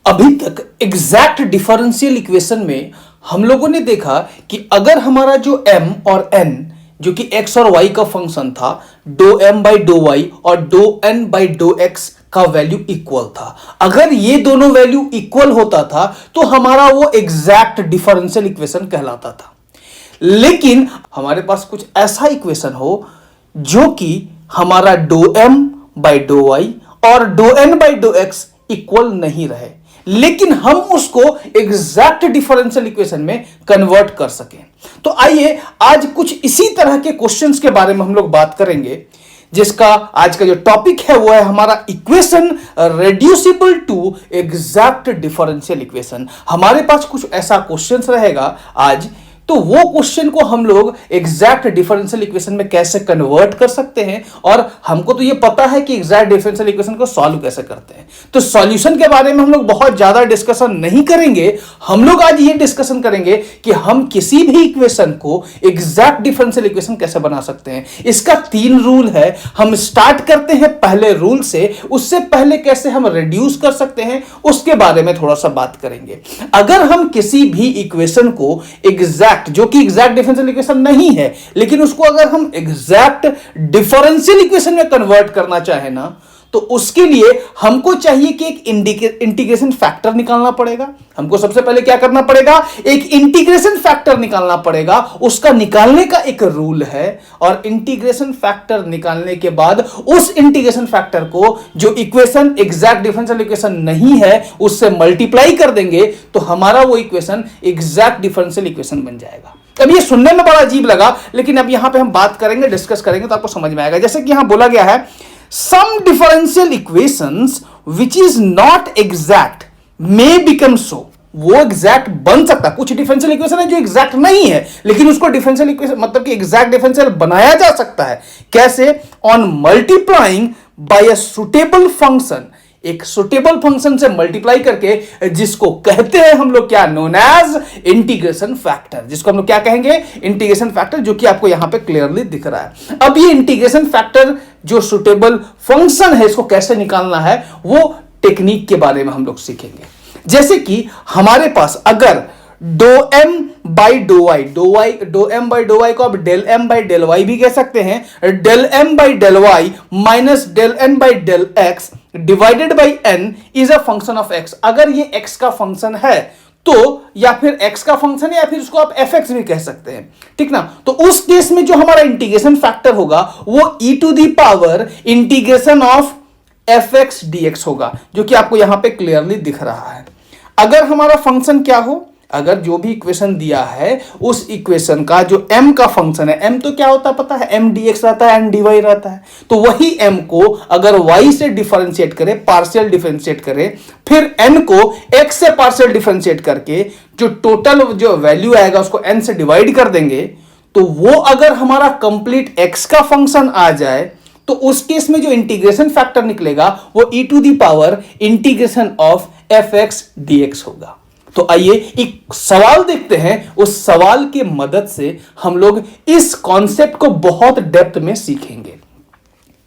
अभी तक exact differential equation में हम लोगों ने देखा कि अगर हमारा जो m और n जो कि x और y का फंक्शन था, do m by do y और do n by do x का वैल्यू इक्वल था, अगर ये दोनों वैल्यू इक्वल होता था तो हमारा वो एग्जैक्ट डिफरेंशियल इक्वेशन कहलाता था। लेकिन हमारे पास कुछ ऐसा इक्वेशन हो जो कि हमारा do m by do y और do n by do x equal नहीं रहे, लेकिन हम उसको एग्जैक्ट डिफरेंशियल इक्वेशन में कन्वर्ट कर सकें। तो आइए आज कुछ इसी तरह के क्वेश्चंस के बारे में हम लोग बात करेंगे, जिसका आज का जो टॉपिक है वो है हमारा equation reducible to exact differential equation. हमारे पास कुछ ऐसा क्वेश्चंस रहेगा आज, तो वो क्वेश्चन को हम लोग एग्जैक्ट डिफरेंशियल इक्वेशन में कैसे कन्वर्ट कर सकते हैं, और हमको तो ये पता है कि एग्जैक्ट डिफरेंशियल इक्वेशन को सॉल्व कैसे करते हैं। तो सॉल्यूशन के बारे में हम लोग बहुत ज्यादा डिस्कशन नहीं करेंगे। हम लोग आज ये डिस्कशन करेंगे कि हम किसी भी इक्वेशन को एग्जैक्ट डिफरेंशियल इक्वेशन कैसे बना सकते हैं। इसका 3 रूल है। हम स्टार्ट करते हैं पहले रूल से, उससे पहले कैसे हम रिड्यूस कर सकते हैं उसके बारे में थोड़ा सा बात करेंगे। अगर हम किसी भी इक्वेशन को एग्जैक्ट, जो कि एग्जैक्ट डिफरेंशियल इक्वेशन नहीं है, लेकिन उसको अगर हम एग्जैक्ट डिफरेंशियल इक्वेशन में कन्वर्ट करना चाहे ना, तो उसके लिए हमको चाहिए कि एक इंटीग्रेशन फैक्टर निकालना पड़ेगा। हमको सबसे पहले क्या करना पड़ेगा, एक इंटीग्रेशन फैक्टर निकालना पड़ेगा। उसका निकालने का एक रूल है, और इंटीग्रेशन फैक्टर निकालने के बाद उस इंटीग्रेशन फैक्टर को जो इक्वेशन एग्जैक्ट डिफरेंशियल इक्वेशन नहीं है उससे मल्टीप्लाई कर देंगे, तो हमारा वो इक्वेशन एग्जैक्ट डिफरेंशियल इक्वेशन बन जाएगा। अब ये सुनने में बड़ा अजीब लगा, लेकिन अब यहां पे हम बात करेंगे, डिस्कस करेंगे तो आपको समझ में आएगा। जैसे कि यहां बोला गया है, some differential equations which is not exact may become so। वो एग्जैक्ट बन सकता है। कुछ डिफरेंशियल इक्वेशन है जो एग्जैक्ट नहीं है, लेकिन उसको डिफरेंशियल इक्वेशन मतलब कि एग्जैक्ट डिफरेंशियल बनाया जा सकता है। कैसे? On multiplying by a suitable function, एक सुटेबल फंक्शन से मल्टीप्लाई करके, जिसको कहते हैं हम लोग क्या, नोन एज इंटीग्रेशन फैक्टर। जिसको हम लोग क्या कहेंगे, इंटीग्रेशन फैक्टर, जो कि आपको यहां पे क्लियरली दिख रहा है। अब ये इंटीग्रेशन फैक्टर जो सुटेबल फंक्शन है, इसको कैसे निकालना है वो टेक्निक के बारे में हम लोग सीखेंगे। जैसे कि हमारे पास अगर do m by dough Y, do m by dough Y को आप del m by del Y भी कह सकते हैं, del m by del Y minus del n by del x divided by n is a function of x। अगर ये x का function है तो, या फिर x का फंक्शन है, या फिर उसको आप fx भी कह सकते हैं, ठीक ना। तो उस केस में जो हमारा इंटीग्रेशन फैक्टर होगा वो e to the power integration of fx dx होगा, जो कि आपको यहां पे क्लियरली दिख रहा है। अगर हमारा फंक्शन क्या हो, अगर जो भी इक्वेशन दिया है उस इक्वेशन का जो m का फंक्शन है, m तो क्या होता है पता है, m dx रहता है, n dy रहता है। तो वही m को अगर y से डिफरेंशिएट करें, पार्शियल डिफरेंशिएट करें, फिर n को x से पार्शियल डिफरेंशिएट करके जो टोटल जो वैल्यू आएगा उसको n से डिवाइड कर देंगे, तो वो अगर हमारा कंप्लीट x का फंक्शन आ जाए, तो उस केस में जो इंटीग्रेशन फैक्टर निकलेगा वो e to the power integration of fx dx होगा। तो आइए एक सवाल देखते हैं, उस सवाल की मदद से हम लोग इस कॉन्सेप्ट को बहुत डेप्थ में सीखेंगे।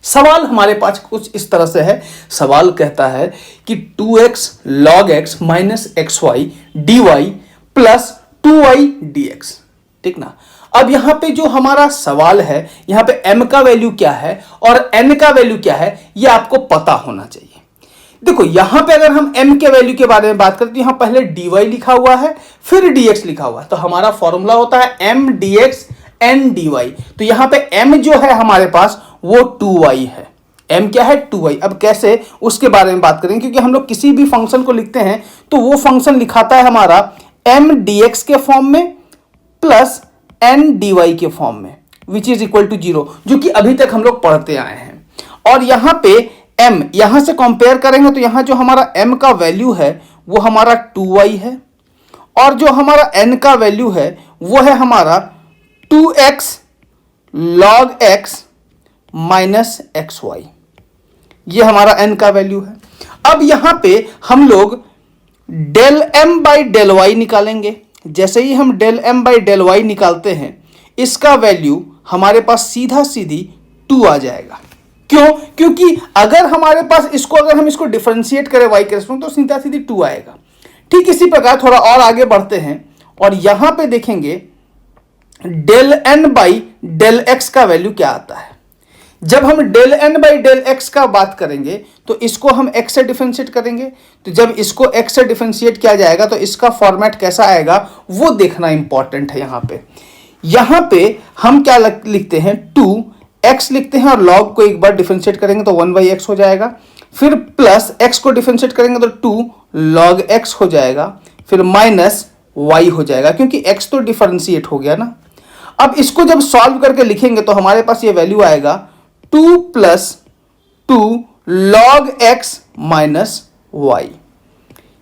सवाल हमारे पास कुछ इस तरह से है। सवाल कहता है कि 2x log x minus xy dy plus 2y dx, ठीक ना। अब यहां पे जो हमारा सवाल है, यहां पे m का वैल्यू क्या है और n का वैल्यू क्या है, यह आपको पता होना चाहिए। देखो यहां पे अगर हम m के वैल्यू के बारे में बात करते हैं, यहां पहले dy लिखा हुआ है, फिर dx लिखा हुआ है, तो हमारा फॉर्मूला होता है m dx n dy। तो यहां पे m जो है हमारे पास वो 2y है। m क्या है, 2y। अब कैसे, उसके बारे में बात करेंगे, क्योंकि हम लोग किसी भी फंक्शन को लिखते हैं तो वो फंक्शन लिखाता है हमारा m dx के फॉर्म में प्लस n dy के फॉर्म में, विच इज इक्वल टू 0, जो कि अभी तक हम लोग पढ़ते आए हैं। और यहां पे m यहां से कंपेयर करेंगे तो यहां जो हमारा m का वैल्यू है वो हमारा 2y है, और जो हमारा n का वैल्यू है वो है हमारा 2x log x minus xy। ये हमारा n का वैल्यू है। अब यहां पे हम लोग del m by del Y निकालेंगे। जैसे ही हम del m by del Y निकालते हैं, इसका वैल्यू हमारे पास सीधा सीधी 2 आ जाएगा। क्यों? क्योंकि अगर हमारे पास इसको अगर हम इसको डिफरेंशिएट करें y के रेस्पेक्ट तो सीधा सीधी 2 आएगा। ठीक इसी प्रकार थोड़ा और आगे बढ़ते हैं और यहां पे देखेंगे del N by del X का वैल्यू क्या आता है। जब हम del N by del X का बात करेंगे तो इसको हम x से डिफरेंशिएट करेंगे। तो जब इसको x से डिफरेंशिएट किया जाएगा तो इसका फॉर्मेट कैसा आएगा वो देखना इंपॉर्टेंट है। यहां पे हम क्या लिखते हैं 2x लिखते हैं और log को एक बार डिफरेंशिएट करेंगे तो 1/x हो जाएगा। फिर प्लस x को डिफरेंशिएट करेंगे तो 2 log x हो जाएगा, फिर माइनस y हो जाएगा क्योंकि x तो डिफरेंशिएट हो गया ना। अब इसको जब सॉल्व करके लिखेंगे तो हमारे पास ये वैल्यू आएगा 2 + 2 log x माइनस y।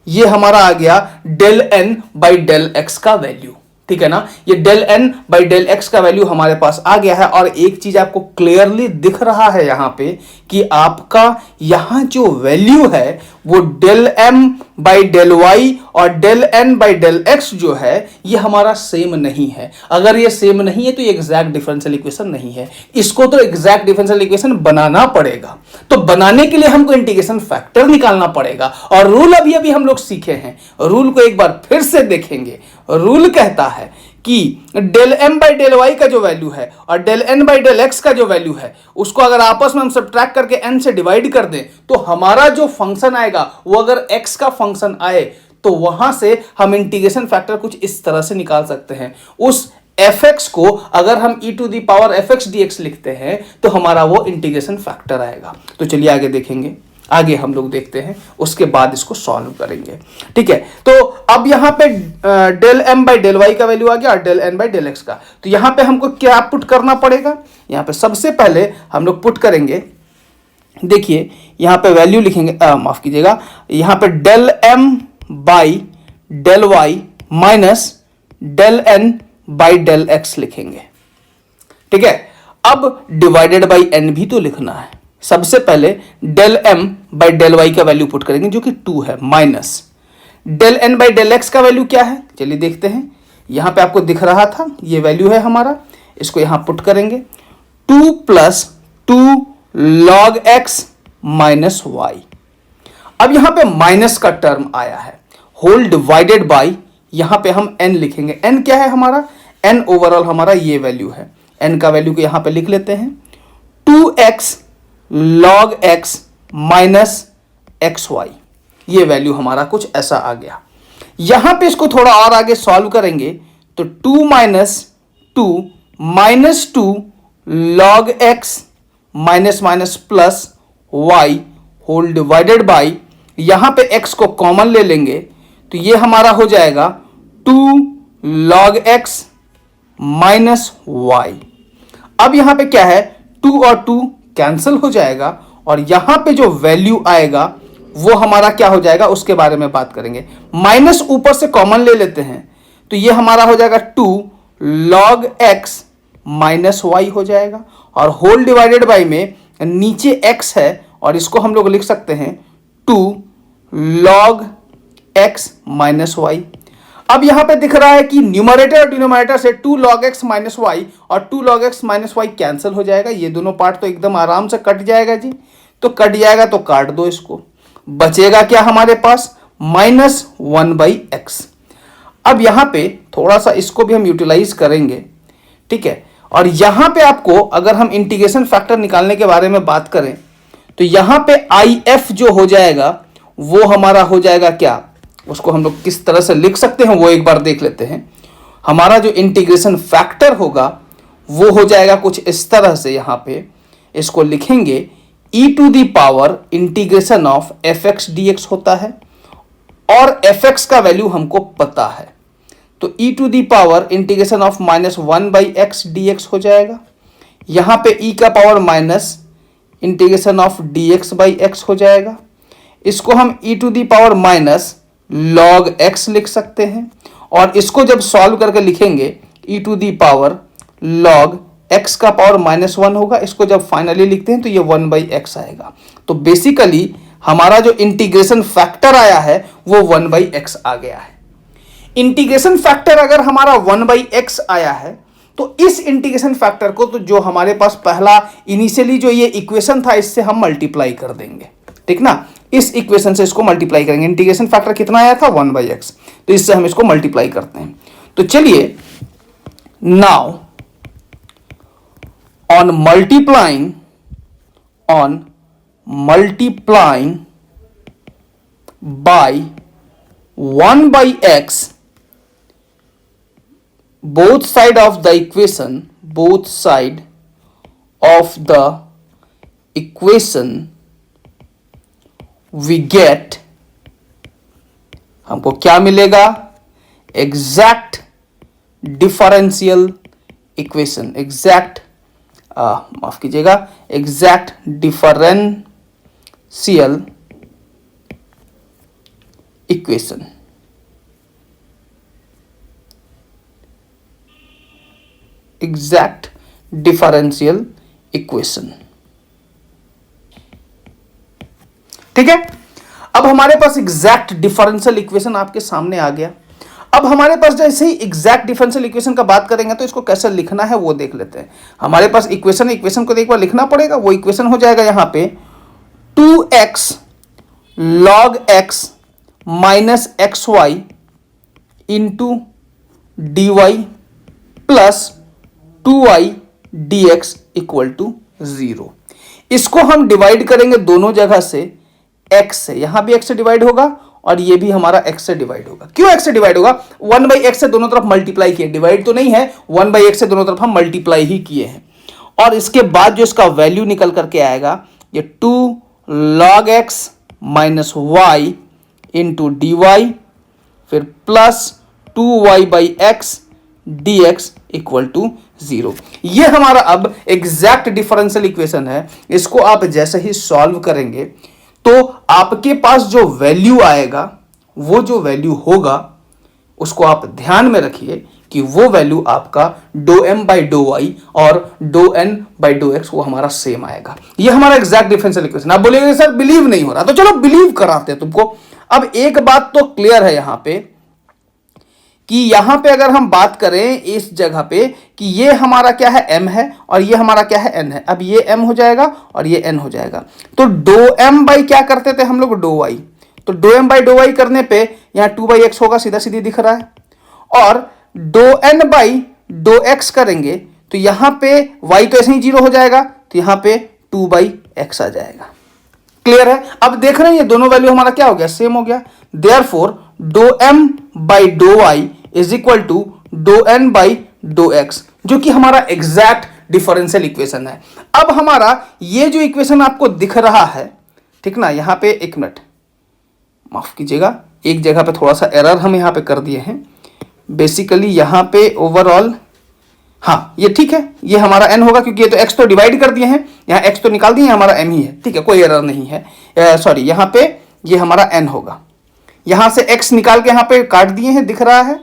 ये हमारा आ गया del n by del x का वैल्यू। ठीक है ना, ये del n by del x का वैल्यू हमारे पास आ गया है। और एक चीज आपको क्लियरली दिख रहा है यहां पे कि आपका यहां जो वैल्यू है वो del m by del y और del n by del x जो है ये हमारा सेम नहीं है। अगर ये सेम नहीं है तो ये एग्जैक्ट डिफरेंशियल इक्वेशन नहीं है। इसको तो एग्जैक्ट डिफरेंशियल इक्वेशन बनाना पड़ेगा। तो बनाने के लिए हमको इंटीग्रेशन फैक्टर निकालना पड़ेगा और रूल अभी हम लोग सीखे हैं। रूल को एक बार फिर से देखेंगे। रूल कहता है कि del m by del y का जो वैल्यू है और del n by del x का जो वैल्यू है उसको अगर आपस में हम सब्ट्रैक्ट करके n से डिवाइड कर दें तो हमारा जो फंक्शन आएगा वो अगर x का फंक्शन आए तो वहां से हम इंटीग्रेशन फैक्टर कुछ इस तरह से निकाल सकते हैं। उस fx को अगर हम e to the power fx dx लिखते हैं तो हमारा वो इंटीग्रेशन फैक्टर आएगा। तो चलिए आगे देखेंगे, आगे हम लोग देखते हैं, उसके बाद इसको सॉल्व करेंगे। ठीक है, तो अब यहां पे del m by del y का वैल्यू आ गया और del n by del x का। तो यहां पे हमको क्या पुट करना पड़ेगा? यहां पे सबसे पहले हम लोग पुट करेंगे, देखिए यहां पे वैल्यू लिखेंगे, माफ कीजिएगा, यहां पे del m by del y minus del n by del x लिखेंगे। ठीक है, अब डिवाइडेड बाई n भी तो लिखना है। सबसे पहले del m by del y का वैल्यू पुट करेंगे जो कि 2 है, minus del n by del x का वैल्यू क्या है चलिए देखते हैं। यहां पे आपको दिख रहा था ये वैल्यू है हमारा, इसको यहां पुट करेंगे 2 + 2 log x माइनस y। अब यहां पे माइनस का टर्म आया है, होल डिवाइडेड बाई, यहां पे हम n लिखेंगे। n क्या है हमारा? n ओवरऑल हमारा ये वैल्यू है। n का वैल्यू को यहां पे लिख लेते हैं 2x log x minus xy। ये वैल्यू हमारा कुछ ऐसा आ गया। यहां पे इसको थोड़ा और आगे सॉल्व करेंगे तो 2 - 2 minus 2 log x minus minus plus y whole divided by, यहां पे x को कॉमन ले लेंगे तो ये हमारा हो जाएगा 2 log x माइनस y। अब यहां पे क्या है 2 और 2 कैंसिल हो जाएगा और यहां पे जो वैल्यू आएगा वो हमारा क्या हो जाएगा उसके बारे में बात करेंगे। माइनस ऊपर से कॉमन ले लेते हैं तो ये हमारा हो जाएगा 2 log x माइनस y हो जाएगा और होल डिवाइडेड बाई में नीचे x है और इसको हम लोग लिख सकते हैं 2 log x माइनस y। अब यहां पे दिख रहा है कि न्यूमरेटर और डिनोमिनेटर से 2 log x माइनस y और 2 log x minus y cancel हो जाएगा। ये दोनों पार्ट तो एकदम आराम से कट जाएगा जी। तो कट जाएगा तो काट दो इसको, बचेगा क्या हमारे पास -1/x। अब यहां पे थोड़ा सा इसको भी हम यूटिलाइज करेंगे। ठीक है, और यहां पे आपको अगर हम इंटीग्रेशन फैक्टर निकालने के बारे में बात करें तो यहां पे IF जो हो जाएगा वो हमारा हो जाएगा क्या, उसको हम लोग किस तरह से लिख सकते हैं वो एक बार देख लेते हैं। हमारा जो इंटीग्रेशन फैक्टर होगा वो हो जाएगा कुछ इस तरह से। यहां पे इसको लिखेंगे e to the power integration of fx dx होता है और fx का वैल्यू हमको पता है तो e to the power integration of -1/x dx हो जाएगा। यहां पे e का power minus integration of dx/x हो जाएगा। इसको हम e to the power minus log x लिख सकते हैं और इसको जब सॉल्व करके लिखेंगे e to the power log x का पावर -1 होगा। इसको जब फाइनली लिखते हैं तो ये 1/x आएगा। तो बेसिकली हमारा जो इंटीग्रेशन फैक्टर आया है वो 1/x आ गया है। इंटीग्रेशन फैक्टर अगर हमारा 1/x आया है तो इस इंटीग्रेशन फैक्टर को, तो जो हमारे पास पहला इनिशियली जो ये इक्वेशन था, इससे हम मल्टीप्लाई कर देंगे, ठीक ना। इस इक्वेशन से इसको मल्टीप्लाई करेंगे। इंटीग्रेशन फैक्टर कितना आया था 1/x, तो इससे हम इसको मल्टीप्लाई करते हैं। तो चलिए, now on multiplying by 1/x, both side of the equation we get, हमको क्या मिलेगा? एग्जैक्ट डिफरेंशियल इक्वेशन, माफ कीजिएगा, exact differential equation. Exact differential equation, ठीक है। अब हमारे पास एग्जैक्ट डिफरेंशियल इक्वेशन आपके सामने आ गया। अब हमारे पास जैसे ही एग्जैक्ट डिफरेंशियल इक्वेशन का बात करेंगे तो इसको कैसे लिखना है वो देख लेते हैं। हमारे पास इक्वेशन को एक बार लिखना पड़ेगा। वो इक्वेशन हो जाएगा यहां पे 2x log x minus xy into dy plus 2y dx equal to 0। इसको हम डिवाइड करेंगे दोनों जगह से x से, यहां भी x से डिवाइड होगा और ये भी हमारा x से डिवाइड होगा। क्यों x से डिवाइड होगा? 1/x से दोनों तरफ मल्टीप्लाई किए, डिवाइड तो नहीं है, 1/x से दोनों तरफ हम मल्टीप्लाई ही किए हैं। और इसके बाद जो इसका वैल्यू निकल करके आएगा ये 2 log x minus y into D Y, फिर plus 2y/x dx equal to 0। ये हमारा अब एग्जैक्ट डिफरेंशियल इक्वेशन है। इसको आप जैसे ही सॉल्व करेंगे तो आपके पास जो वैल्यू आएगा, वो जो वैल्यू होगा उसको आप ध्यान में रखिए कि वो वैल्यू आपका ∂m/∂y और ∂n/∂x वो हमारा सेम आएगा। ये हमारा एग्जैक्ट डिफरेंशियल इक्वेशन। आप बोलेंगे सर बिलीव नहीं हो रहा, तो चलो बिलीव कराते हैं तुमको। अब एक बात तो क्लियर है यहां पे कि यहां पे अगर हम बात करें इस जगह पे कि ये हमारा क्या है m है और ये हमारा क्या है n है। अब ये m हो जाएगा और ये n हो जाएगा। तो ∂m/ क्या करते थे हम लोग ∂y, तो ∂m/∂y करने पे यहां 2/x होगा, सीधा सीधी दिख रहा है। और ∂n/∂x करेंगे तो यहां पे y तो ऐसे ही 0 हो जाएगा, तो यहां पे 2/x आ जाएगा। क्लियर है? अब देख रहे हैं ये दोनों वैल्यू हमारा क्या हो गया, सेम हो गया। Therefore ∂m/∂y is equal to ∂n/∂x, जो कि हमारा एग्जैक्ट डिफरेंशियल इक्वेशन है। अब हमारा ये जो इक्वेशन आपको दिख रहा है, ठीक ना, यहां पे एक मिनट माफ कीजिएगा, एक जगह पे थोड़ा सा एरर हम यहां पे कर दिए हैं। बेसिकली यहां पे ओवरऑल, हाँ ये ठीक है, ये हमारा n होगा क्योंकि ये तो x तो डिवाइड कर दिए हैं, यहाँ x तो निकाल दिए, हमारा m ही है, ठीक है, कोई एरर नहीं है। सॉरी, यहाँ पे ये हमारा n होगा, यहां से x निकाल के यहाँ पे काट दिए हैं, दिख रहा है।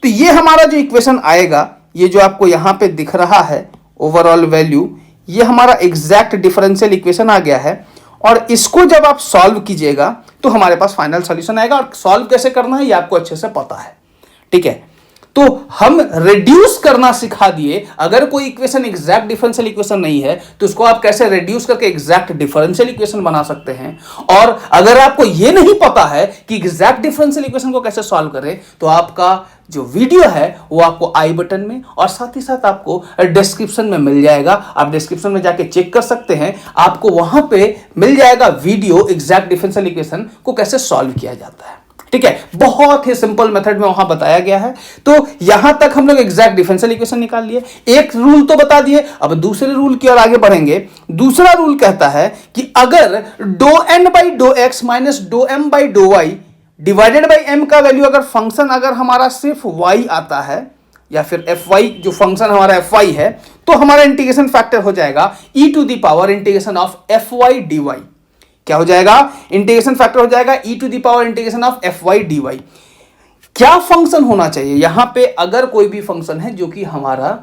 तो ये हमारा जो इक्वेशन आएगा, ये जो आपको यहाँ पे दिख रहा है ओवरऑल वैल्यू, ये हमारा एग्जैक्ट डिफरेंशियल इक्वेशन आ गया है। और इसको जब आप सॉल्व कीजिएगा तो हमारे पास फाइनल सॉल्यूशन आएगा। और सॉल्व कैसे करना है ये आपको अच्छे से पता है, ठीक है। तो हम रिड्यूस करना सिखा दिए। अगर कोई इक्वेशन एग्जैक्ट डिफरेंशियल इक्वेशन नहीं है तो उसको आप कैसे रिड्यूस करके एग्जैक्ट डिफरेंशियल इक्वेशन बना सकते हैं। और अगर आपको यह नहीं पता है कि एग्जैक्ट डिफरेंशियल इक्वेशन को कैसे सॉल्व करें, तो आपका जो वीडियो है वो आपको आई बटन में और साथ ही साथ आपको डिस्क्रिप्शन में मिल जाएगा। आप डिस्क्रिप्शन में जाके चेक कर सकते हैं, आपको वहां पे मिल जाएगा वीडियो एग्जैक्ट डिफरेंशियल इक्वेशन को कैसे सॉल्व किया जाता है, ठीक है। बहुत ही सिंपल मेथड में वहां बताया गया है। तो यहां तक हम लोग एग्जैक्ट डिफरेंशियल इक्वेशन निकाल लिए, एक रूल तो बता दिए। अब दूसरे रूल की ओर आगे बढ़ेंगे। दूसरा रूल कहता है कि अगर ∂n/∂x minus ∂m/∂y divided by m का वैल्यू अगर फंक्शन अगर हमारा सिर्फ y आता है या फिर fy, जो फंक्शन हमारा fy है, तो हमारा इंटीग्रेशन फैक्टर हो जाएगा e⁻∫ ऑफ fy dy। क्या हो जाएगा? इंटीग्रेशन फैक्टर हो जाएगा e⁻∫ ऑफ fy dy। क्या फंक्शन होना चाहिए यहां पे? अगर कोई भी फंक्शन है जो कि हमारा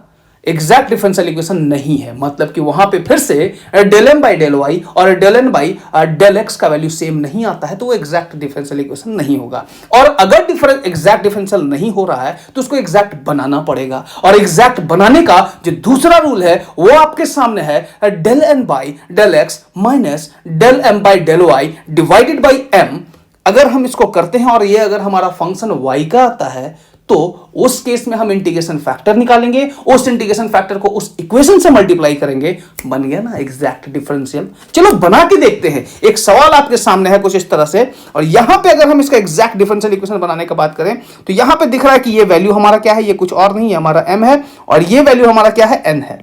एग्जैक्ट डिफरेंशियल इक्वेशन नहीं है, मतलब कि वहां पे फिर से del M by del Y और del N by del X का वैल्यू सेम नहीं आता है, तो वो एग्जैक्ट डिफरेंशियल इक्वेशन नहीं होगा। और अगर एग्जैक्ट डिफरेंशियल नहीं हो रहा है तो उसको एग्जैक्ट बनाना पड़ेगा, और एग्जैक्ट बनाने का जो दूसरा रूल है वो आपके सामने है del N by del X minus del M by del Y divided by M. अगर हम इसको करते हैं और ये अगर हमारा फंक्शन y का आता है तो उस केस में हम इंटीग्रेशन फैक्टर निकालेंगे, उस इंटीग्रेशन फैक्टर को उस इक्वेशन से मल्टीप्लाई करेंगे, बन गया ना एग्जैक्ट डिफरेंशियल। चलो बना के देखते हैं। एक सवाल आपके सामने है कुछ इस तरह से, और यहां पे अगर हम इसका एग्जैक्ट डिफरेंशियल इक्वेशन बनाने की बात करें तो यहां पे दिख रहा है कि ये वैल्यू हमारा क्या है, ये कुछ और नहीं है, हमारा m है, और ये वैल्यू हमारा क्या है, n है,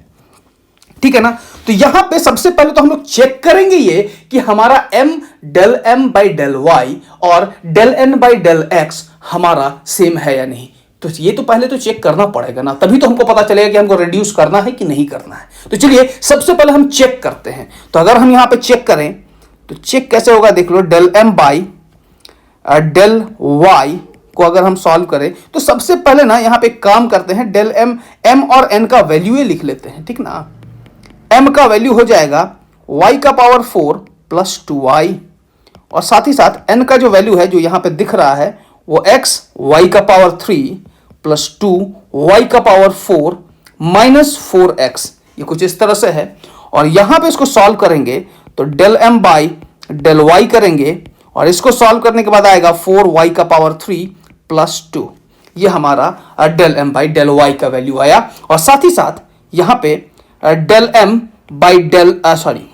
ठीक है ना। तो यहां पे सबसे पहले तो हम लोग चेक करेंगे ये कि हमारा m del m by del y और del n by del x हमारा सेम है या नहीं। तो ये तो पहले तो चेक करना पड़ेगा ना, तभी तो हमको पता चलेगा कि हमको रिड्यूस करना है कि नहीं करना है। तो चलिए सबसे पहले हम चेक करते हैं। तो अगर हम यहां पे चेक करें तो चेक कैसे होगा, देख लो, del m by del y को अगर हम सॉल्व करें तो सबसे पहले ना यहां पे काम करते हैं, डेल m और n का वैल्यू ये लिख लेते हैं, ठीक ना। m का वैल्यू हो जाएगा y का पावर 4 प्लस 2y, और साथ ही साथ n का जो वैल्यू है जो यहां पे दिख रहा है वो x y का पावर 3 प्लस 2 y का पावर 4 माइनस 4x, ये कुछ इस तरह से है। और यहां पे इसको सॉल्व करेंगे तो del m by del y करेंगे, और इसको सॉल्व करने के बाद आएगा 4y का पावर 3 प्लस 2, ये हमारा del m by del y का वैल्यू आया। और साथ ही साथ यहां पे डेल m बाई डेल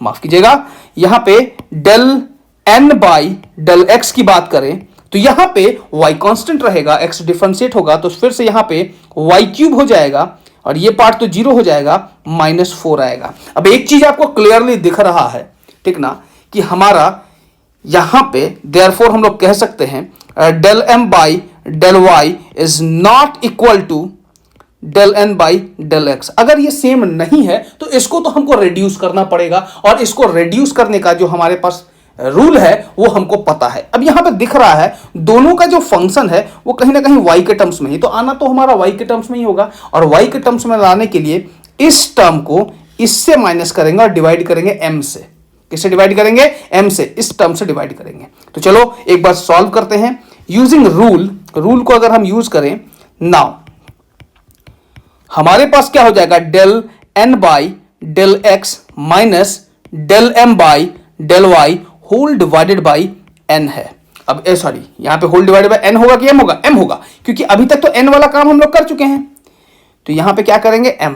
माफ कीजिएगा, यहां पे del n by del x की बात करें तो यहां पे y कांस्टेंट रहेगा, x डिफरेंशिएट होगा, तो फिर से यहां पे y क्यूब हो जाएगा, और ये पार्ट तो जीरो हो जाएगा, -4 आएगा। अब एक चीज आपको क्लियरली दिख रहा है, ठीक ना, कि हमारा यहां पे देयरफॉर हम लोग कह सकते हैं del m by del y is not equal to del n by del x। अगर ये सेम नहीं है तो इसको तो हमको रिड्यूस करना पड़ेगा, और इसको रिड्यूस करने का जो हमारे पास रूल है वो हमको पता है। अब यहां पे दिख रहा है दोनों का जो फंक्शन है वो कहीं ना कहीं y के टर्म्स में ही, तो आना तो हमारा y के टर्म्स में ही होगा, और y के टर्म्स में लाने के लिए इस टर्म को इससे माइनस करेंगे और डिवाइड करेंगे m से। किससे डिवाइड करेंगे, m से, इस टर्म से डिवाइड करेंगे। तो चलो एक बार सॉल्व करते हैं यूजिंग रूल को अगर हम यूज करें, नाउ हमारे पास क्या हो जाएगा, del n by del x minus del m by del y whole divided by n है। अब सॉरी, यहां पे होल डिवाइडेड बाई n होगा कि m होगा, m होगा, क्योंकि अभी तक तो n वाला काम हम लोग कर चुके हैं। तो यहां पे क्या करेंगे, m,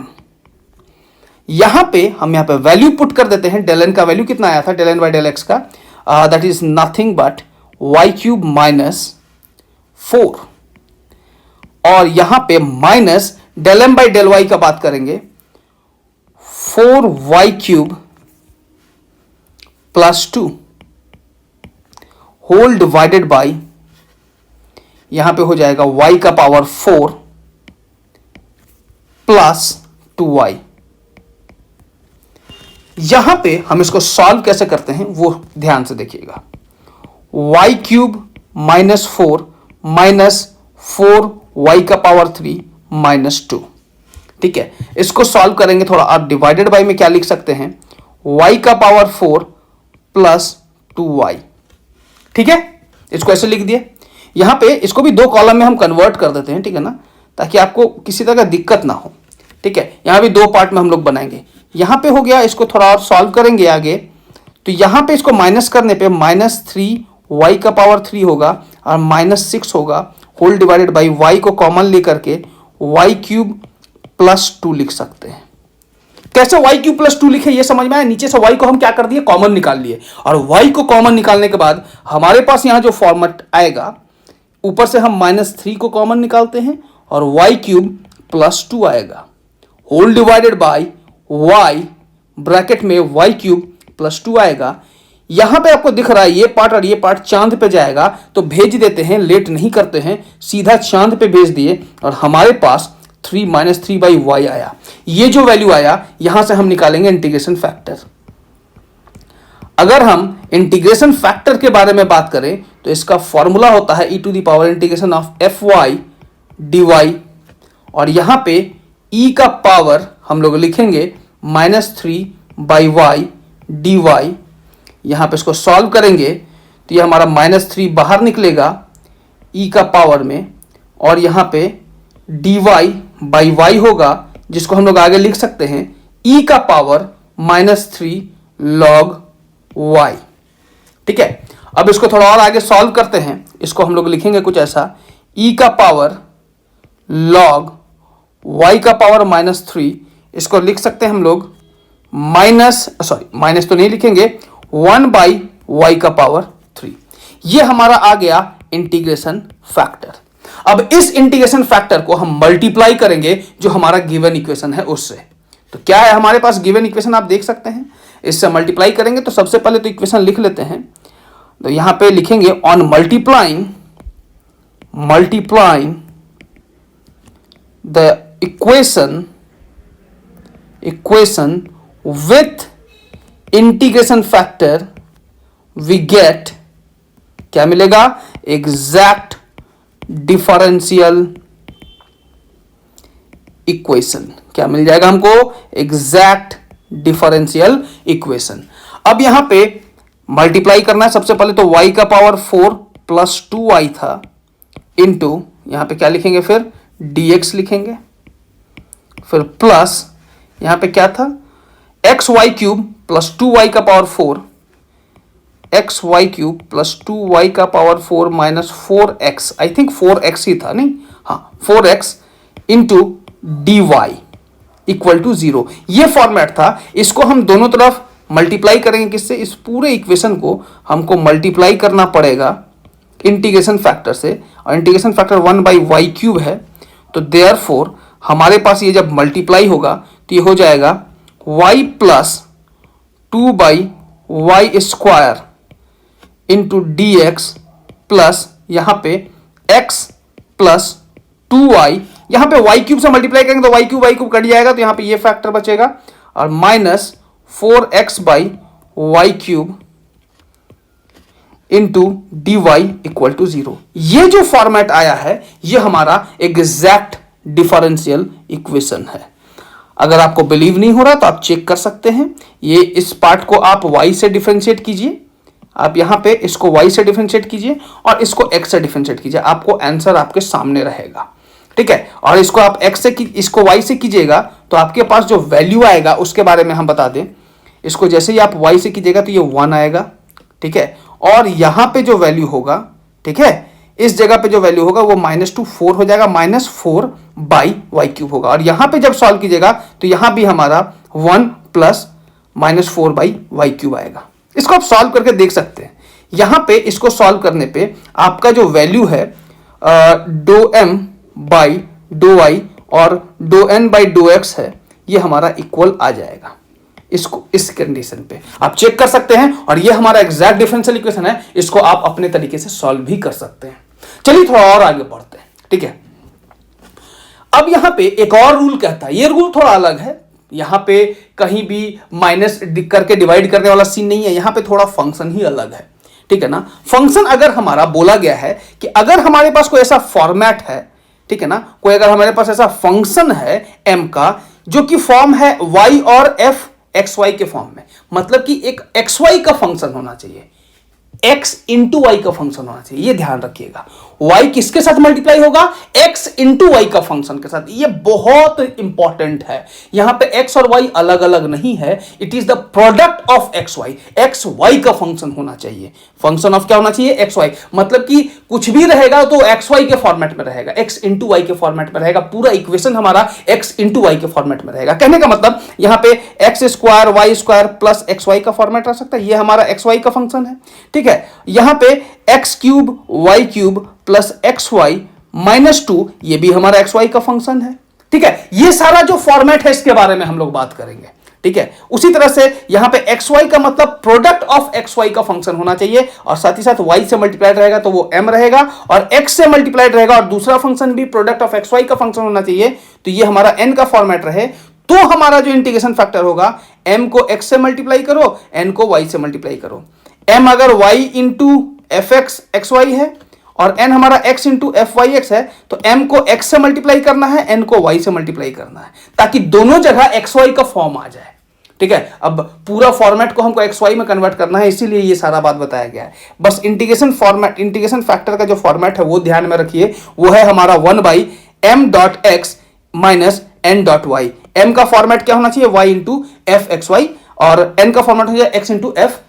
यहां पे हम यहां पे वैल्यू पुट कर देते हैं। डेल n का वैल्यू कितना आया था, del n by del x का, that is nothing but y cube minus 4, और यहां पे minus del m by del y का बात करेंगे 4y cube plus 2 whole divided by, यहां पे हो जाएगा y का पावर 4 प्लस 2y। यहां पे हम इसको सॉल्व कैसे करते हैं वो ध्यान से देखिएगा, y cube minus 4 minus 4y का पावर 3 माइनस 2, ठीक है। इसको सॉल्व करेंगे थोड़ा, आप डिवाइडेड बाई में क्या लिख सकते हैं, y का पावर 4 प्लस 2y, ठीक है। इसको ऐसे लिख दिए। यहां पे इसको भी दो कॉलम में हम कन्वर्ट कर देते हैं, ठीक है ना, ताकि आपको किसी तरह का दिक्कत ना हो, ठीक है। यहां भी दो पार्ट में हम लोग बनाएंगे। यहां पे हो गया, इसको थोड़ा और सॉल्व करेंगे आगे, तो यहां पे इसको माइनस करने पे -3y का पावर 3 होगा और -6 होगा, होल डिवाइडेड बाई y को कॉमन लेकर के y क्यूब प्लस 2 लिख सकते हैं। कैसे y क्यूब प्लस 2 लिखे ये समझ में आया। नीचे से y को हम क्या कर दिए, कॉमन निकाल लिए, और y को कॉमन निकालने के बाद हमारे पास यहां जो फॉर्मेट आएगा, ऊपर से हम -3 को कॉमन निकालते हैं और y क्यूब प्लस 2 आएगा, whole divided by y bracket में y क्यूब प्लस 2 आएगा। यहां पे आपको दिख रहा है ये पार्ट और ये पार्ट चांद पे जाएगा, तो भेज देते हैं, लेट नहीं करते हैं, सीधा चांद पे भेज दिए, और हमारे पास 3 माइनस 3 बाई वाई आया। ये जो वैल्यू आया यहां से हम निकालेंगे इंटीग्रेशन फैक्टर। अगर हम इंटीग्रेशन फैक्टर के बारे में बात करें तो इसका फॉर्मूला होता है e to the power integration of F Y D Y, और यहां पे e का पावर हम लोग लिखेंगे -3/y dy। यहाँ पे इसको सॉल्व करेंगे तो ये हमारा -3 बाहर निकलेगा e का पावर में, और यहाँ पे dy/y होगा, जिसको हम लोग आगे लिख सकते हैं e का पावर -3 log y। ठीक है, अब इसको थोड़ा और आगे सॉल्व करते हैं। इसको हम लोग लिखेंगे कुछ ऐसा, e का पावर log y का पावर -3, इसको लिख सकते हैं हम लोग माइनस तो नहीं लिखेंगे, 1/y का पावर 3। ये हमारा आ गया इंटीग्रेशन फैक्टर। अब इस इंटीग्रेशन फैक्टर को हम मल्टीप्लाई करेंगे जो हमारा गिवन इक्वेशन है उससे। तो क्या है हमारे पास गिवन इक्वेशन, आप देख सकते हैं। इससे मल्टीप्लाई करेंगे तो सबसे पहले तो इक्वेशन लिख लेते हैं। तो यहां पे लिखेंगे on multiplying the equation with integration factor we get, क्या मिलेगा, एग्जैक्ट डिफरेंशियल इक्वेशन। क्या मिल जाएगा हमको, एग्जैक्ट डिफरेंशियल इक्वेशन। अब यहां पे मल्टीप्लाई करना है। सबसे पहले तो y का पावर 4 + 2y था, इंटू यहां पे क्या लिखेंगे, फिर dx लिखेंगे, फिर प्लस यहां पे क्या था, xy³ + 2y का पावर 4, xy³ + 2y का power 4 - 4x, I think 4x ही था, नहीं, हाँ 4x इंटू dy = 0। ये फॉर्मेट था। इसको हम दोनों तरफ मल्टीप्लाई करेंगे किससे, इस पूरे इक्वेशन को हमको मल्टीप्लाई करना पड़ेगा इंटीग्रेशन फैक्टर से, और इंटीग्रेशन फैक्टर 1/y³ है। तो देयरफॉर हमारे पास ये जब मल्टीप्लाई होगा तो ये हो जाएगा y + 2/y² into dx plus यहाँ पे x + 2y, यहाँ पे y³ से मल्टीप्लाई करेंगे तो y³ कट जाएगा, तो यहाँ पे ये फैक्टर बचेगा, और -4x/y³ इंटू dy = 0। ये जो फॉर्मेट आया है ये हमारा एग्जैक्ट डिफरेंशियल इक्वेशन है। अगर आपको बिलीव नहीं हो रहा तो आप चेक कर सकते हैं। ये इस पार्ट को आप y से डिफरेंशिएट कीजिए, आप यहां पे इसको y से डिफरेंशिएट कीजिए और इसको x से डिफरेंशिएट कीजिए, आपको आंसर आपके सामने रहेगा। ठीक है, और इसको आप इसको y से कीजिएगा तो आपके पास जो वैल्यू आएगा उसके बारे में हम बता दें। इसको जैसे ही आप y से कीजिएगा तो ये 1 आएगा। ठीक है, और यहां पे जो वैल्यू होगा, ठीक है, इस जगह पे जो वैल्यू होगा वो -2 4 हो जाएगा, -4/y³ होगा, और यहां पे जब सॉल्व कीजिएगा तो यहां भी हमारा 1 + -4/y³ आएगा। इसको आप सॉल्व करके देख सकते हैं। यहां पे इसको सॉल्व करने पे आपका जो वैल्यू है ∂m/∂y और ∂n/∂x है, ये हमारा इक्वल आ जाएगा। इसको इस कंडीशन पे आप चेक कर सकते हैं, और ये हमारा एग्जैक्ट डिफरेंशियल इक्वेशन है। इसको आप अपने तरीके से सॉल्व भी कर सकते हैं। चलिए थोड़ा और आगे बढ़ते हैं। ठीक है, अब यहां पे एक और रूल कहता है, ये रूल थोड़ा अलग है। यहां पे कहीं भी माइनस करके डिवाइड करने वाला सीन नहीं है, यहां पे थोड़ा फंक्शन ही अलग है। ठीक है ना, फंक्शन अगर हमारा बोला गया है कि अगर हमारे पास कोई ऐसा फॉर्मेट है, ठीक है ना, कोई अगर हमारे पास ऐसा फंक्शन है m का जो कि फॉर्म है y और f xy के फॉर्म में, मतलब कि एक xy का फंक्शन होना चाहिए, x इंटू वाई का फंक्शन होना चाहिए। ये ध्यान रखिएगा, y किसके साथ मल्टीप्लाई होगा, x इंटू वाई का फंक्शन के साथ। ये बहुत इंपॉर्टेंट है। यहां पे x और y अलग अलग नहीं है, it is the product of X Y. X Y का फंक्शन होना चाहिए, फंक्शन ऑफ क्या होना चाहिए, एक्स वाई। मतलब कि कुछ भी रहेगा तो एक्स वाई के फॉर्मेट में रहेगा, x इंटू वाई के फॉर्मेट में रहेगा। पूरा इक्वेशन हमारा x इंटू वाई के फॉर्मेट में रहेगा। कहने का मतलब यहां पे x² y² प्लस xy का फॉर्मेट रह सकता है, ये हमारा xy का फंक्शन है। ठीक है, यहां पे x³ y³ प्लस xy -2, ये भी हमारा xy का फंक्शन है। ठीक है, ये सारा जो फॉर्मेट है इसके बारे में हम लोग बात करेंगे। ठीक है, उसी तरह से यहां पे xy का मतलब प्रोडक्ट ऑफ xy का फंक्शन होना चाहिए, और साथ ही साथ y से मल्टीप्लाइड रहेगा तो वो m रहेगा, और x से मल्टीप्लाइड रहेगा और दूसरा फंक्शन भी प्रोडक्ट ऑफ xy का फंक्शन होना चाहिए। तो ये हमारा n का फॉर्मेट रहे, तो हमारा जो इंटीग्रेशन फैक्टर होगा, m को x से मल्टीप्लाई करो, n को y से मल्टीप्लाई करो। m अगर y into F X X Y है और n हमारा x into F Y X है, तो m को x से मल्टीप्लाई करना है, n को y से मल्टीप्लाई करना है, ताकि दोनों जगह एक्स वाई का फॉर्म आ जाए। ठीक है, अब पूरा फॉर्मेट को हमको एक्स वाई में कन्वर्ट करना है, इसीलिए ये सारा बात बताया गया है। बस इंटीग्रेशन फॉर्मेट, इंटीग्रेशन फैक्टर का जो फॉर्मेट है वो ध्यान में रखिए, वो है हमारा 1/m.x माइनस n.y। m का फॉर्मेट क्या होना चाहिए, y into F X Y, और n का फॉर्मेट हो जाए x into F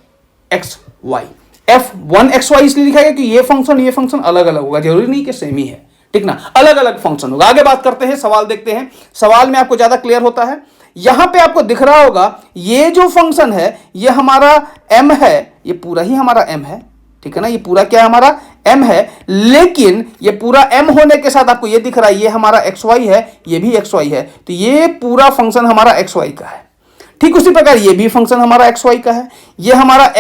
X Y. f1xy इसलिए लिखा गया कि ये फंक्शन अलग अलग होगा, जरूरी नहीं कि सेम ही है, ठीक ना, अलग अलग फंक्शन होगा। आगे बात करते हैं, सवाल देखते हैं, सवाल में आपको ज्यादा क्लियर होता है। यहां पे आपको दिख रहा होगा ये जो फंक्शन है ये हमारा m है, ये पूरा ही हमारा m है, ठीक है ना, ये पूरा क्या है हमारा m है, लेकिन ये पूरा m होने के साथ आपको ये दिख रहा है ये हमारा xy है, ये भी xy है, तो ये पूरा फंक्शन हमारा xy का है। ठीक उसी प्रकार ये भी फंक्शन हमारा xy का है, ये हमारा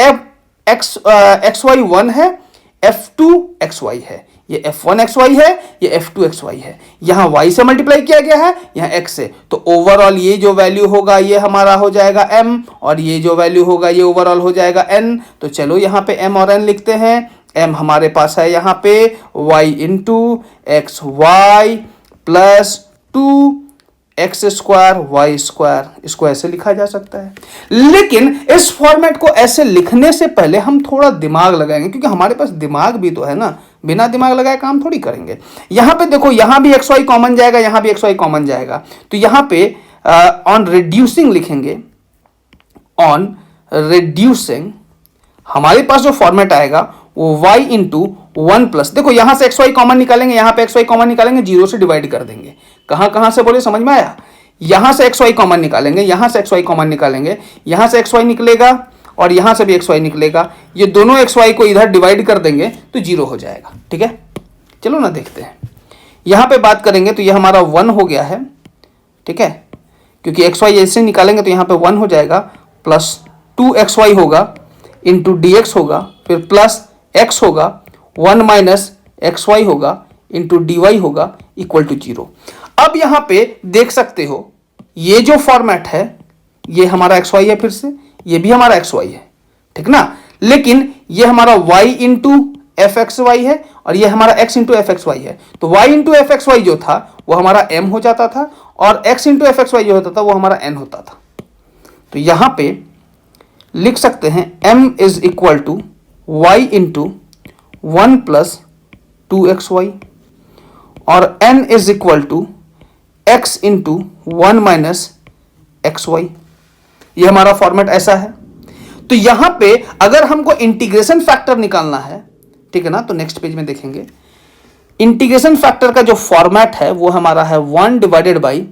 xy1 है, f2xy है, ये f1xy है, ये f2xy है, यहां y से मल्टीप्लाई किया गया है, यहां x से, तो ओवरऑल ये जो वैल्यू होगा ये हमारा हो जाएगा m, और ये जो वैल्यू होगा ये ओवरऑल हो जाएगा n। तो चलो यहां पे m और n लिखते हैं। m हमारे पास है यहां पे y into X Y plus 2x square Y square, इसको ऐसे लिखा जा सकता है। लेकिन इस फॉर्मेट को ऐसे लिखने से पहले हम थोड़ा दिमाग लगाएंगे, क्योंकि हमारे पास दिमाग भी तो है ना, बिना दिमाग लगाए काम थोड़ी करेंगे। यहां पे देखो, यहां भी एक्स वाई कॉमन जाएगा, यहां भी एक्स वाई कॉमन जाएगा, तो यहां पे ऑन रिड्यूसिंग लिखेंगे, ऑन रिड्यूसिंग हमारे पास जो फॉर्मेट आएगा वो y इंटू 1 प्लस, देखो यहां से एक्स वाई कॉमन निकालेंगे, यहां पे एक्स वाई कॉमन निकालेंगे, जीरो से डिवाइड कर देंगे। कहां से बोले, समझ में आया, यहां से एक्स वाई कॉमन निकालेंगे, यहां से एक्स वाई कॉमन निकालेंगे, यहां से एक्स वाई निकलेगा और यहां से भी एक्स वाई निकलेगा, ये दोनों एक्स वाई को इधर डिवाइड कर देंगे तो जीरो हो जाएगा। ठीक है, चलो ना देखते हैं, यहां पे बात करेंगे तो ये हमारा 1 हो गया है, ठीक है, क्योंकि एक्स वाई ऐसे निकालेंगे तो यहां पे 1 हो जाएगा, प्लस 2xy होगा इंटू dx होगा, फिर प्लस x होगा, 1 माइनस एक्स वाई होगा इंटू dy होगा इक्वल टू 0। अब यहां पे देख सकते हो ये जो फॉर्मेट है ये हमारा एक्स वाई है, फिर से ये भी हमारा एक्स वाई है, ठीक ना, लेकिन ये हमारा y into F X Y है और ये हमारा x into F X Y है। तो y into F X Y जो था वो हमारा m हो जाता था और x into F X Y जो होता था वो हमारा n होता था। तो यहां पे लिख सकते हैं m is equal to y into 1 plus 2xy और n is equal to x into 1 minus x Y. ये हमारा फॉर्मेट ऐसा है। तो यहां पे अगर हमको इंटीग्रेशन फैक्टर निकालना है, ठीक है ना, तो नेक्स्ट पेज में देखेंगे इंटीग्रेशन फैक्टर का जो फॉर्मेट है वो हमारा है 1 divided by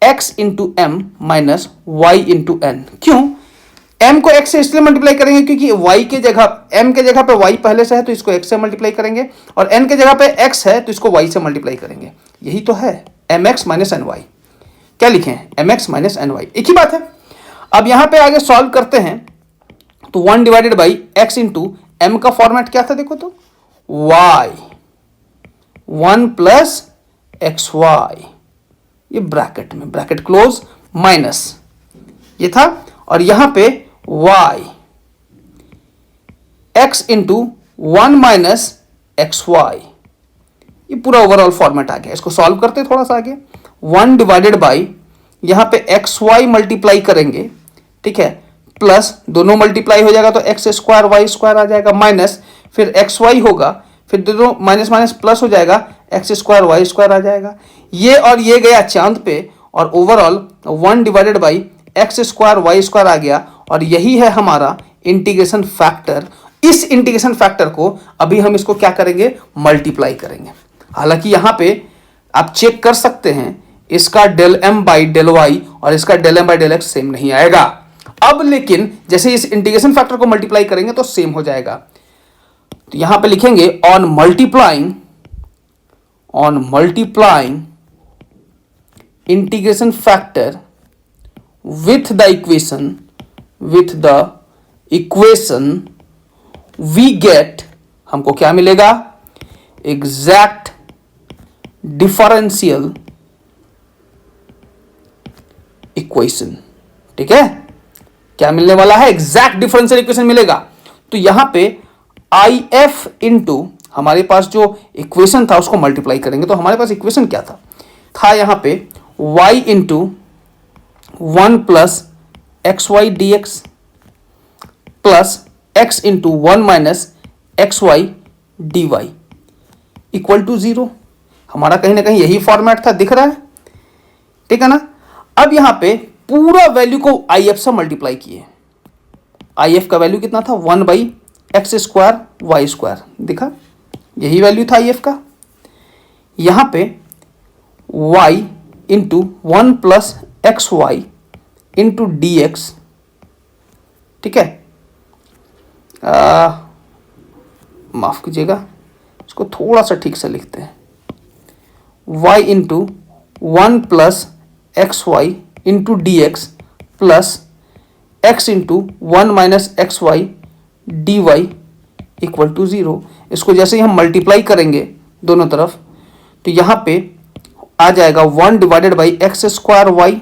x into m minus y into n. क्यों, m को x से इसलिए मल्टीप्लाई करेंगे क्योंकि y के जगह, m के जगह पे y पहले से है तो इसको x से मल्टीप्लाई करेंगे, और n के जगह पे x है तो इसको y से मल्टीप्लाई करेंगे। यही तो है mx माइनस एन वाई। क्या लिखे हैं, mx माइनस एन वाई, एक ही बात है। अब यहां पे आगे सॉल्व करते हैं तो 1 divided by x into m का फॉर्मेट क्या था, देखो तो y 1 प्लस एक्स वाई, ये ब्रैकेट में, ब्रैकेट क्लोज, माइनस ये था, और यहां पे y x into 1 minus x Y, ये पूरा ओवरऑल फॉर्मेट आ गया। इसको सॉल्व करते थोड़ा सा आगे, 1 डिवाइडेड बाई यहां पे एक्स वाई मल्टीप्लाई करेंगे, ठीक है, प्लस दोनों मल्टीप्लाई हो जाएगा तो एक्स स्क्वायर वाई स्क्वायर आ जाएगा, माइनस फिर एक्स वाई होगा, फिर दोनों माइनस माइनस प्लस हो जाएगा, एक्स स्क्वायर वाई स्क्वायर आ जाएगा, ये और ये गया चांद पे, और overall 1 divided by x square Y square आ गया, और यही है हमारा इंटीग्रेशन फैक्टर। इस इंटीग्रेशन फैक्टर को अभी हम इसको क्या करेंगे, मल्टीप्लाई करेंगे। हालांकि यहां पे आप चेक कर सकते हैं इसका del M by del Y और इसका del M by del x same नहीं आएगा। अब लेकिन जैसे इस इंटीग्रेशन फैक्टर को मल्टीप्लाई करेंगे तो सेम हो जाएगा। तो यहां पे लिखेंगे on multiplying integration factor with the equation we get, हमको क्या मिलेगा, एग्जैक्ट डिफरेंशियल इक्वेशन। ठीक है, क्या मिलने वाला है, एग्जैक्ट डिफरेंशियल इक्वेशन मिलेगा। तो यहां पे आई एफ इंटू हमारे पास जो इक्वेशन था उसको मल्टीप्लाई करेंगे। तो हमारे पास इक्वेशन क्या था यहाँ पे y into 1 plus x y d x plus x into 1 minus x y D y equal to 0। हमारा कहीं ना कहीं यही फॉर्मेट था, दिख रहा है, ठीक है ना। अब यहां पे पूरा वैल्यू को आई एफ से मल्टीप्लाई किए। आई एफ का वैल्यू कितना था 1 by x square Y square, दिखा, यही वैल्यू था आई एफ का। यहां पे y into 1 plus x y into d x, ठीक है, माफ कीजिएगा, इसको थोड़ा सा ठीक से लिखते हैं, y into 1 plus x y into d x plus x into 1 minus x y D y equal to 0। इसको जैसे ही हम मल्टीप्लाई करेंगे दोनों तरफ तो यहाँ पे आ जाएगा 1 divided by x square y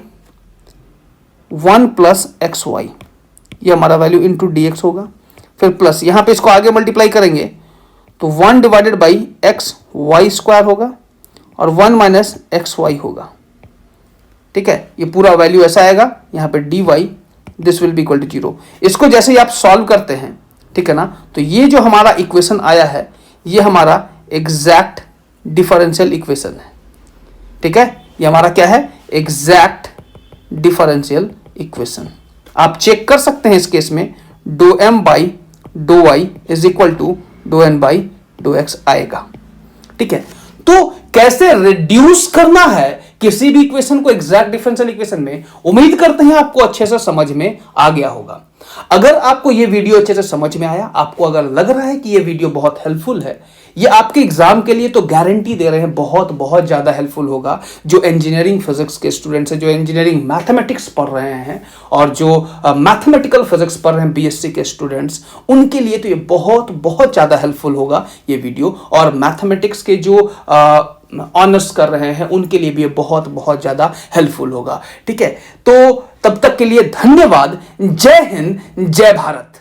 1 plus x Y, ये हमारा वैल्यू इंटू डी एक्स होगा। फिर प्लस यहाँ पे इसको आगे मल्टीप्लाई करेंगे तो 1 divided by x y square होगा और 1 माइनस एक्स वाई होगा, ठीक है। ये पूरा वैल्यू ऐसा आएगा यहाँ पे d y, this will be equal to 0। इसको जैसे ही आप सॉल्व करते हैं, ठीक है ना, तो ये जो हमारा इक्वेशन आया है ये हमारा एग्जैक्ट डिफरेंशियल इक्वेशन है, ठीक है। ये हमारा क्या है, एग्जैक्ट डिफरेंशियल इक्वेशन। आप चेक कर सकते हैं इस केस में doe m by dough y is equal to doe n by doe x आएगा, ठीक है। तो कैसे रिड्यूस करना है किसी भी इक्वेशन को एग्जैक्ट डिफरेंशियल इक्वेशन में, उम्मीद करते हैं आपको अच्छे से समझ में आ गया होगा। अगर आपको यह वीडियो अच्छे से समझ में आया, आपको अगर लग रहा है कि यह वीडियो बहुत हेल्पफुल है, ये आपके एग्जाम के लिए तो गारंटी दे रहे हैं बहुत बहुत ज्यादा हेल्पफुल होगा। जो इंजीनियरिंग फिजिक्स के स्टूडेंट्स हैं, जो इंजीनियरिंग मैथमेटिक्स पढ़ रहे हैं और जो मैथमेटिकल फिजिक्स पढ़ रहे हैं बीएससी के स्टूडेंट्स, उनके लिए तो ये बहुत बहुत ज्यादा हेल्पफुल होगा ये वीडियो। और मैथमेटिक्स के जो ऑनर्स कर रहे हैं उनके लिए भी ये बहुत बहुत ज्यादा हेल्पफुल होगा, ठीक है। तो तब तक के लिए धन्यवाद। जय हिंद, जय भारत।